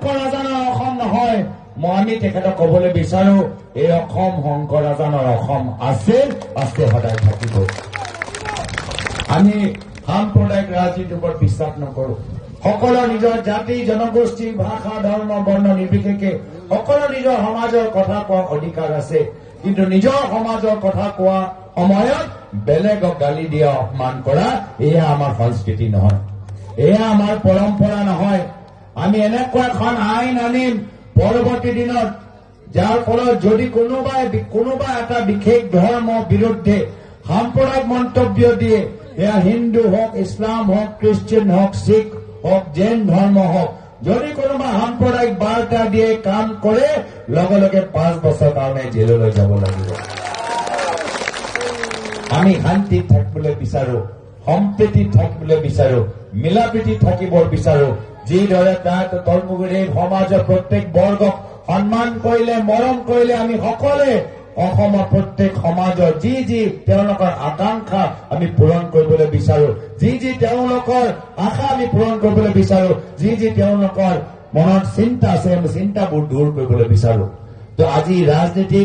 শংকৰ ৰাজানৰ অসম নহয়। আমি তেখেতক কবলৈ বিচাৰো এই অসম শংকৰ ৰাজানৰ অসম আছিল, আছে, সদায় থাকিব। আমি সাম্প্ৰদায়িক ৰাজনীতিৰ ওপৰত বিশ্বাস নকৰো। সকলো নিজৰ জাতি, জনগোষ্ঠী, ভাষা, ধৰ্ম, বৰ্ণ নিৰ্বিশেষে সকলো নিজৰ সমাজৰ কথা কোৱাৰ অধিকাৰ আছে। কিন্তু নিজৰ সমাজৰ কথা কোৱা সময়ত বেলেগক গালি দিয়া, অপমান কৰা, এয়া আমাৰ সংস্কৃতি নহয়, এয়া আমাৰ পৰম্পৰা নহয়। আমি এনেকুৱা এখন আইন আনিম পৰৱৰ্তী দিনত, যাৰ ফলত যদি কোনোবা এটা বিশেষ ধৰ্মৰ বিৰুদ্ধে সাম্প্ৰদায়িক মন্তব্য দিয়ে, এয়া হিন্দু হওক, ইছলাম হওক, খ্ৰীষ্টিয়ান হওক, শিখ হওক, জৈন ধৰ্ম হওক, যদি কোনোবা সাম্প্ৰদায়িক বাৰ্তা দিয়ে, কাম কৰে, লগে লগে 5 বছৰ কাৰণে জেললৈ যাব লাগিব। আমি শান্তিত থাকিবলৈ বিচাৰো, সম্প্ৰীতিত থাকিবলৈ বিচাৰো, মিলা প্ৰীতিত থাকিব বিচাৰো। যিদৰে তলমুগুৰি সমাজৰ প্ৰত্যেক বৰ্গক সন্মান কৰিলে, মৰম কৰিলে, আমি সকলোৱে অসমৰ প্ৰত্যেক সমাজৰ যি তেওঁলোকৰ আকাংক্ষা আমি পূৰণ কৰিবলৈ বিচাৰো, যি তেওঁলোকৰ আশা আমি পূৰণ কৰিবলৈ বিচাৰো, যি তেওঁলোকৰ মনত চিন্তা আছে, আমি চিন্তাবোৰ দূৰ কৰিবলৈ বিচাৰো। তো আজি ৰাজনীতি